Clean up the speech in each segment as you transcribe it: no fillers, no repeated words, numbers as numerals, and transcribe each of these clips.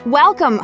Welcome!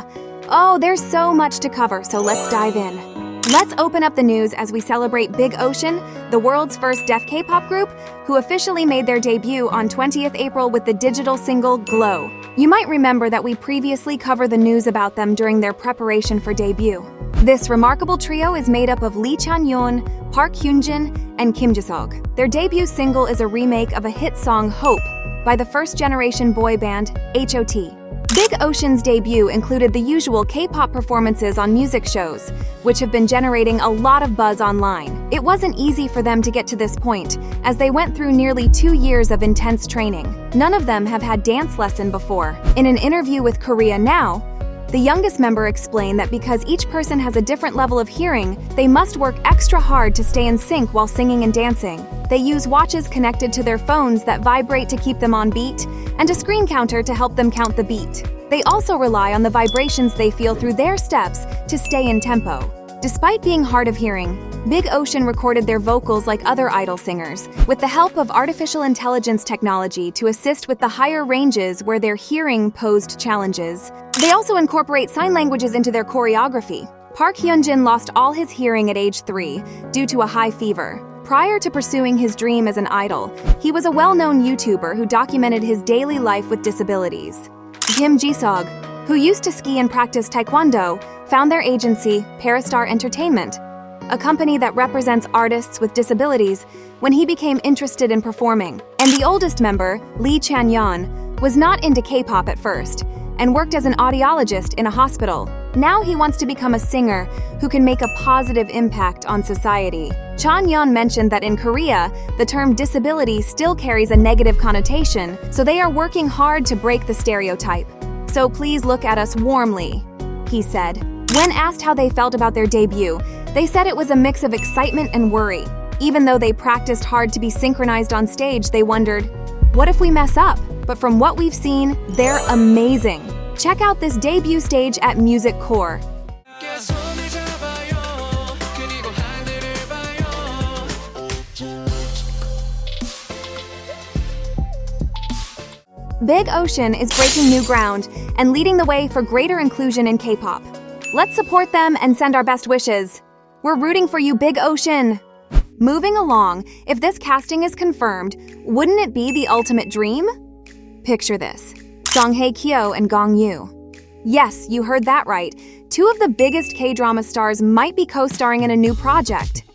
Oh, there's so much to cover, so let's dive in. Let's open up the news as we celebrate Big Ocean, the world's first deaf K-pop group, who officially made their debut on 20th April with the digital single Glow. You might remember that we previously covered the news about them during their preparation for debut. This remarkable trio is made up of Lee Chan-yeon, Park Hyun-jin, and Kim Ji-seok. Their debut single is a remake of a hit song, Hope, by the first-generation boy band, HOT. Big Ocean's debut included the usual K-pop performances on music shows, which have been generating a lot of buzz online. It wasn't easy for them to get to this point, as they went through nearly 2 years of intense training. None of them have had dance lesson before. In an interview with Korea Now, the youngest member explained that because each person has a different level of hearing, they must work extra hard to stay in sync while singing and dancing. They use watches connected to their phones that vibrate to keep them on beat, and a screen counter to help them count the beat. They also rely on the vibrations they feel through their steps to stay in tempo. Despite being hard of hearing, Big Ocean recorded their vocals like other idol singers, with the help of artificial intelligence technology to assist with the higher ranges where their hearing posed challenges. They also incorporate sign languages into their choreography. Park Hyun-jin lost all his hearing at age 3 due to a high fever. Prior to pursuing his dream as an idol, he was a well-known YouTuber who documented his daily life with disabilities. Kim Ji-seok, who used to ski and practice taekwondo, found their agency, Parastar Entertainment, a company that represents artists with disabilities, when he became interested in performing. And the oldest member, Lee Chan-yeon, was not into K-pop at first, and worked as an audiologist in a hospital. Now he wants to become a singer who can make a positive impact on society. Chan-yeon mentioned that in Korea, the term disability still carries a negative connotation, so they are working hard to break the stereotype. So please look at us warmly, he said. When asked how they felt about their debut, they said it was a mix of excitement and worry. Even though they practiced hard to be synchronized on stage, they wondered, what if we mess up? But from what we've seen, they're amazing. Check out this debut stage at Music Core. Big Ocean is breaking new ground and leading the way for greater inclusion in K-pop. Let's support them and send our best wishes. We're rooting for you, Big Ocean! Moving along, if this casting is confirmed, wouldn't it be the ultimate dream? Picture this: Song Hye-kyo and Gong Yoo. Yes, you heard that right. 2 of the biggest K-drama stars might be co-starring in a new project.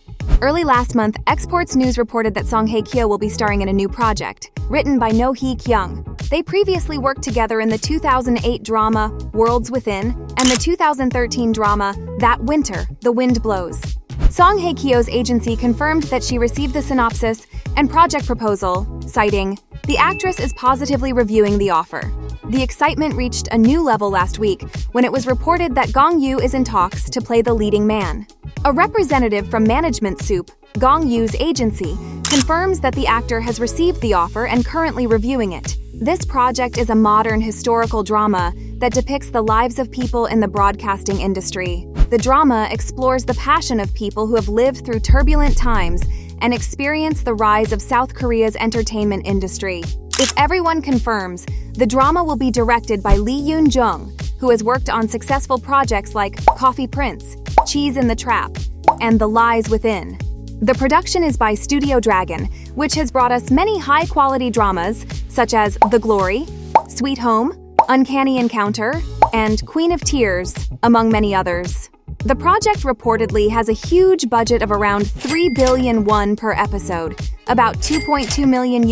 Early last month, Exports News reported that Song Hye-kyo will be starring in a new project, written by No Hee-kyung. They previously worked together in the 2008 drama Worlds Within and the 2013 drama That Winter, The Wind Blows. Song Hye-kyo's agency confirmed that she received the synopsis and project proposal, citing, "The actress is positively reviewing the offer." The excitement reached a new level last week when it was reported that Gong Yoo is in talks to play the leading man. A representative from Management Soup, Gong Yoo's agency, confirms that the actor has received the offer and currently reviewing it. This project is a modern historical drama that depicts the lives of people in the broadcasting industry. The drama explores the passion of people who have lived through turbulent times and experienced the rise of South Korea's entertainment industry. If everyone confirms, the drama will be directed by Lee Yoon-jung, who has worked on successful projects like Coffee Prince, Cheese in the Trap, and The Lies Within. The production is by Studio Dragon, which has brought us many high-quality dramas such as The Glory, Sweet Home, Uncanny Encounter, and Queen of Tears, among many others. The project reportedly has a huge budget of around 3 billion won per episode, about $2.2 million,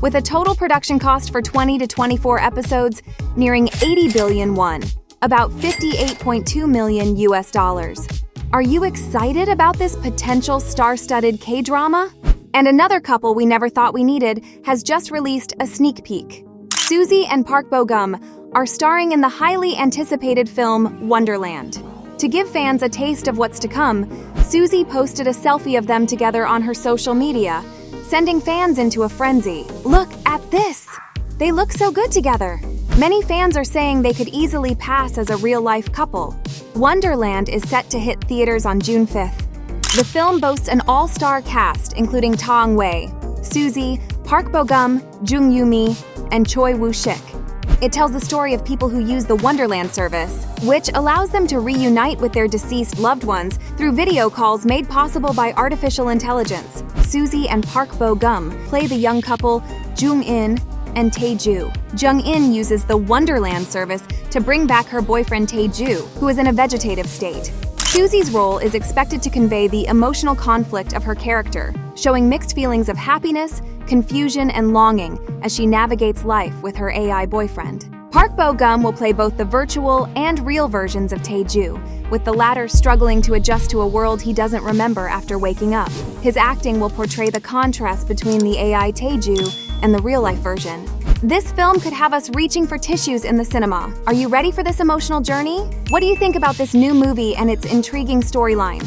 with a total production cost for 20 to 24 episodes nearing 80 billion won, about $58.2 million. Are you excited about this potential star-studded K-drama? And another couple we never thought we needed has just released a sneak peek. Suzy and Park Bo-gum are starring in the highly anticipated film Wonderland. To give fans a taste of what's to come, Suzy posted a selfie of them together on her social media, sending fans into a frenzy. Look at this! They look so good together. Many fans are saying they could easily pass as a real-life couple. Wonderland is set to hit theaters on June 5th. The film boasts an all-star cast including Ta Eung-wei, Suzy, Park Bo-gum, Jung Yoo-mi, and Choi Woo-shik. It tells the story of people who use the Wonderland service, which allows them to reunite with their deceased loved ones through video calls made possible by artificial intelligence. Suzy and Park Bo-gum play the young couple Jung-in and Tae-ju. Jung-in uses the Wonderland service to bring back her boyfriend Tae-ju, who is in a vegetative state. Suzy's role is expected to convey the emotional conflict of her character, showing mixed feelings of happiness, confusion, and longing as she navigates life with her AI boyfriend. Park Bo-gum will play both the virtual and real versions of Tae-ju, with the latter struggling to adjust to a world he doesn't remember after waking up. His acting will portray the contrast between the AI Tae-ju and the real-life version. This film could have us reaching for tissues in the cinema. Are you ready for this emotional journey? What do you think about this new movie and its intriguing storyline?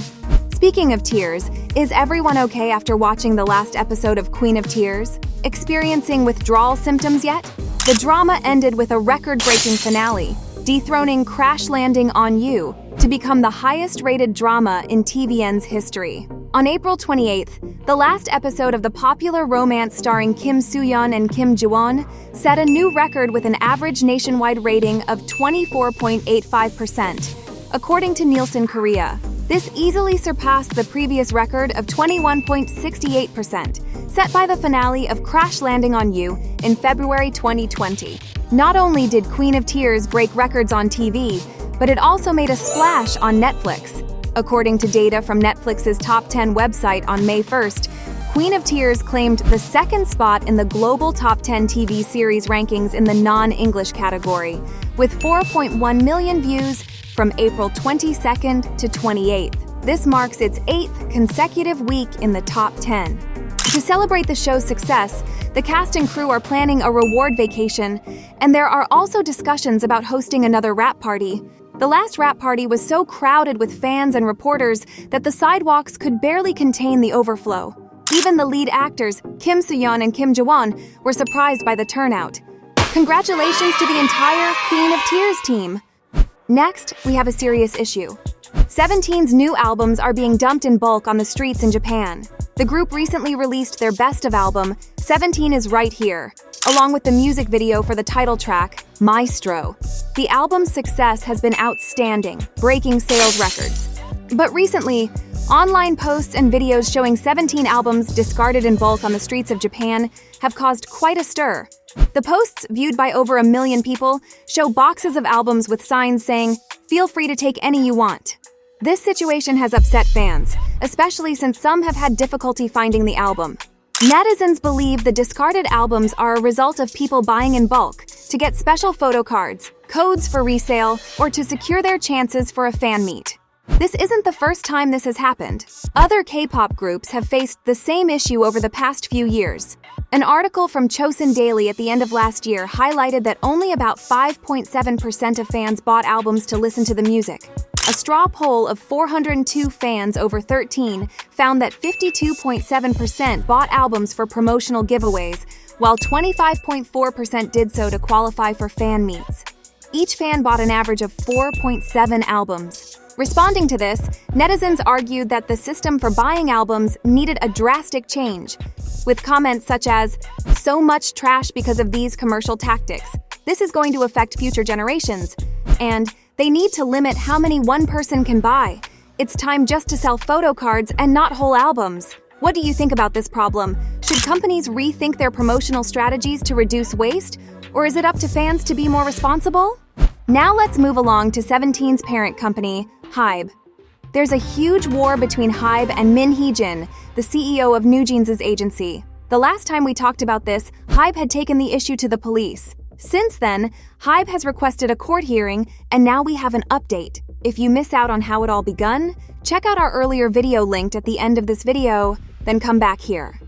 Speaking of tears, is everyone okay after watching the last episode of Queen of Tears? Experiencing withdrawal symptoms yet? The drama ended with a record-breaking finale, dethroning Crash Landing on You to become the highest-rated drama in TVN's history. On April 28th, the last episode of the popular romance starring Kim Soo-yeon and Kim Ji-won set a new record with an average nationwide rating of 24.85%, according to Nielsen Korea. This easily surpassed the previous record of 21.68%, set by the finale of Crash Landing on You in February 2020. Not only did Queen of Tears break records on TV, but it also made a splash on Netflix. According to data from Netflix's Top 10 website on May 1st, Queen of Tears claimed the second spot in the global Top 10 TV series rankings in the non-English category, with 4.1 million views from April 22nd to 28th. This marks its 8th consecutive week in the top 10. To celebrate the show's success, the cast and crew are planning a reward vacation, and there are also discussions about hosting another wrap party. The last wrap party was so crowded with fans and reporters that the sidewalks could barely contain the overflow. Even the lead actors, Kim Soo-yeon and Kim Ji-won, were surprised by the turnout. Congratulations to the entire Queen of Tears team! Next, we have a serious issue. 17's new albums are being dumped in bulk on the streets in Japan. The group recently released their best of album, 17 Is Right Here, along with the music video for the title track, Maestro. The album's success has been outstanding, breaking sales records. But recently, online posts and videos showing 17 albums discarded in bulk on the streets of Japan have caused quite a stir. The posts, viewed by over 1 million people, show boxes of albums with signs saying, "Feel free to take any you want." This situation has upset fans, especially since some have had difficulty finding the album. Netizens believe the discarded albums are a result of people buying in bulk to get special photo cards, codes for resale, or to secure their chances for a fan meet. This isn't the first time this has happened. Other K-pop groups have faced the same issue over the past few years. An article from Chosun Daily at the end of last year highlighted that only about 5.7% of fans bought albums to listen to the music. A straw poll of 402 fans over 13 found that 52.7% bought albums for promotional giveaways, while 25.4% did so to qualify for fan meets. Each fan bought an average of 4.7 albums. Responding to this, netizens argued that the system for buying albums needed a drastic change, with comments such as, "So much trash because of these commercial tactics. This is going to affect future generations," and "They need to limit how many one person can buy. It's time just to sell photo cards and not whole albums." What do you think about this problem? Should companies rethink their promotional strategies to reduce waste, or is it up to fans to be more responsible? Now let's move along to 17's parent company, HYBE. There's a huge war between HYBE and Hee Jin, the CEO of NewJeans' agency. The last time we talked about this, HYBE had taken the issue to the police. Since then, HYBE has requested a court hearing, and now we have an update. If you miss out on how it all begun, check out our earlier video linked at the end of this video, then come back here.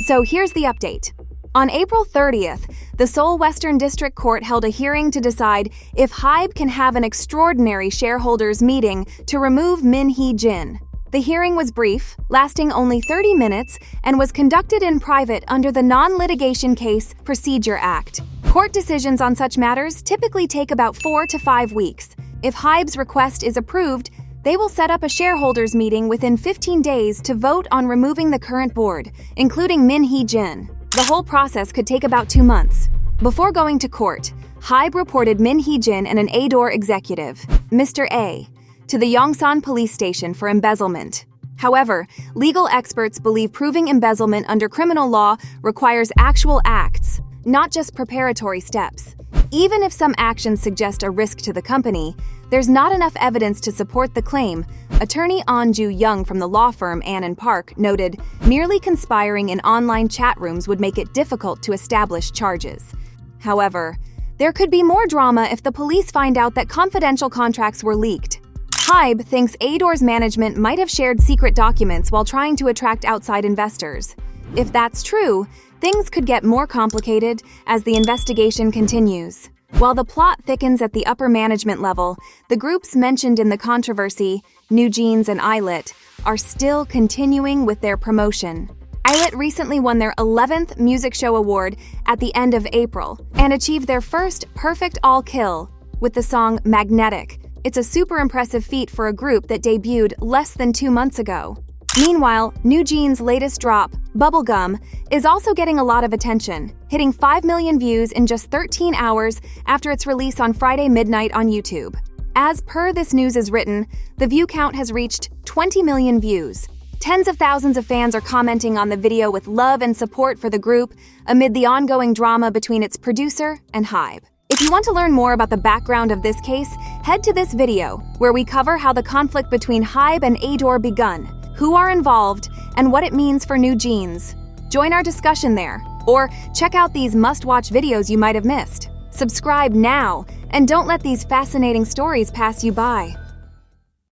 So here's the update. On April 30th, the Seoul Western District Court held a hearing to decide if HYBE can have an extraordinary shareholders meeting to remove Hee Jin. The hearing was brief, lasting only 30 minutes, and was conducted in private under the Non-Litigation Case Procedure Act. Court decisions on such matters typically take about 4 to 5 weeks. If HYBE's request is approved, they will set up a shareholders meeting within 15 days to vote on removing the current board, including Hee Jin. The whole process could take about 2 months. Before going to court, HYBE reported Min Hee Jin and an Ador executive, Mr. A, to the Yongsan police station for embezzlement. However, legal experts believe proving embezzlement under criminal law requires actual acts, not just preparatory steps. Even if some actions suggest a risk to the company, there's not enough evidence to support the claim. Attorney An Ju-young from the law firm Ann & Park noted, merely conspiring in online chat rooms would make it difficult to establish charges. However, there could be more drama if the police find out that confidential contracts were leaked. HYBE thinks Ador's management might have shared secret documents while trying to attract outside investors. If that's true, things could get more complicated as the investigation continues. While the plot thickens at the upper management level, the groups mentioned in the controversy, New Jeans and ILIT, are still continuing with their promotion. ILIT recently won their 11th Music Show Award at the end of April and achieved their first perfect all-kill with the song Magnetic. It's a super impressive feat for a group that debuted less than 2 months ago. Meanwhile, New Jeans' latest drop, Bubblegum, is also getting a lot of attention, hitting 5 million views in just 13 hours after its release on Friday midnight on YouTube. As per this news is written, the view count has reached 20 million views. Tens of thousands of fans are commenting on the video with love and support for the group amid the ongoing drama between its producer and HYBE. If you want to learn more about the background of this case, head to this video, where we cover how the conflict between HYBE and Ador begun, who are involved, and what it means for New Jeans. Join our discussion there, or check out these must-watch videos you might have missed. Subscribe now, and don't let these fascinating stories pass you by.